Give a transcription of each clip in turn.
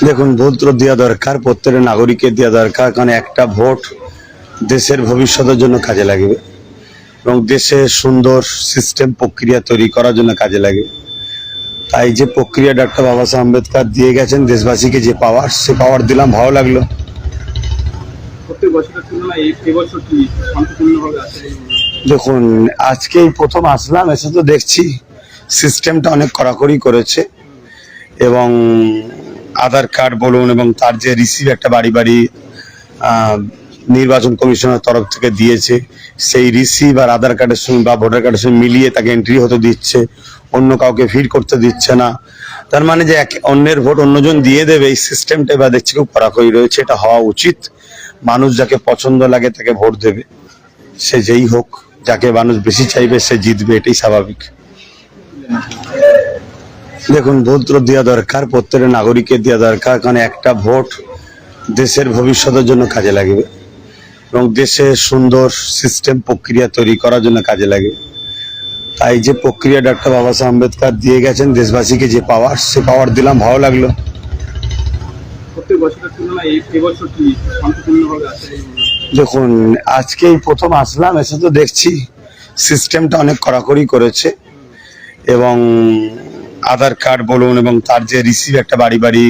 দেখুন, ভোট তো দেওয়া দরকার, প্রত্যেকটা নাগরিকের দেওয়া দরকার, কারণ একটা ভোট দেশের ভবিষ্যতের জন্য কাজে লাগবে এবং দেশের সুন্দর সিস্টেম প্রক্রিয়া তৈরি করার জন্য কাজে লাগে। তাই যে প্রক্রিয়া ডক্টর বাবা সাহেব আম্বেদকর দিয়ে গেছেন দেশবাসীকে, যে পাওয়ার, সে পাওয়ার দিলাম, ভালো লাগলো। দেখুন, আজকেই প্রথম আসলাম, এসে তো দেখছি সিস্টেমটা অনেক কড়াকড়ি করেছে এবং আধার কার্ড বলুন এবং তার যে রিসিভ একটা বাড়ি বাড়ি নির্বাচন কমিশনের তরফ থেকে দিয়েছে, সেই রিসিভ আর আধার কার্ডের সঙ্গে বা ভোটার কার্ডের সঙ্গে মিলিয়ে তাকে এন্ট্রি হতে দিচ্ছে, অন্য কাউকে ফিড করতে দিচ্ছে না। তার মানে যে অন্যের ভোট অন্যজন দিয়ে দেবে, এই সিস্টেমটা এবার দেখছি খুব কড়াকড়ি রয়েছে। এটা হওয়া উচিত। মানুষ যাকে পছন্দ লাগে তাকে ভোট দেবে, সে যেই হোক। যাকে মানুষ বেশি চাইবে সে জিতবে, এটাই স্বাভাবিক। দেখুন, ভোট তো দেওয়া দরকার, প্রত্যেকটা নাগরিকের দেওয়া দরকার, কারণ একটা ভোট দেশের ভবিষ্যতের জন্য কাজে লাগবে এবং দেশের সুন্দর সিস্টেম প্রক্রিয়া তৈরি করার জন্য কাজে লাগে। তাই যে প্রক্রিয়া ডক্টর বাবা সাহেব আম্বেদকর দিয়ে গেছেন দেশবাসীকে, যে পাওয়ার, সে পাওয়ার দিলাম, ভালো লাগলো। দেখুন, আজকেই প্রথম আসলাম, এসে তো দেখছি সিস্টেমটা অনেক কড়াকড়ি করেছে এবং আধার কার্ড বলুন এবং তার যে রিসিভ একটা বাড়ি বাড়ি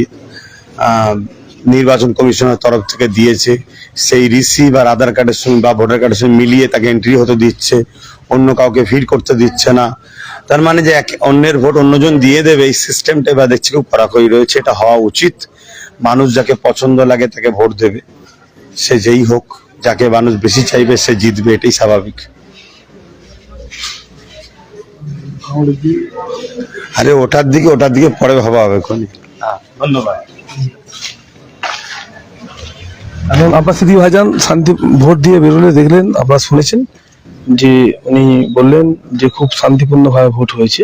নির্বাচন কমিশনের তরফ থেকে দিয়েছে, সেই রিসিভ আর আধার কার্ডের সঙ্গে বা ভোটার কার্ডের সঙ্গে মিলিয়ে তাকে এন্ট্রি হতে দিচ্ছে, অন্য কাউকে ফিড করতে দিচ্ছে না। তার মানে যে অন্যের ভোট অন্যজন দিয়ে দেবে, এই সিস্টেমটা এবার দেখছি খুব কড়াকড়ি রয়েছে। এটা হওয়া উচিত। মানুষ যাকে পছন্দ লাগে তাকে ভোট দেবে, সে যেই হোক। যাকে মানুষ বেশি চাইবে সে জিতবে, এটাই স্বাভাবিক। আরে ওটার দিকে পরে ভাবা হবে। ধন্যবাদ। এখন আপনার স্মৃতি ভাইজান শান্তি ভোট দিয়ে বেরোলে দেখলেন, আপনারা শুনেছেন যে উনি বললেন যে খুব শান্তিপূর্ণভাবে ভোট হয়েছে।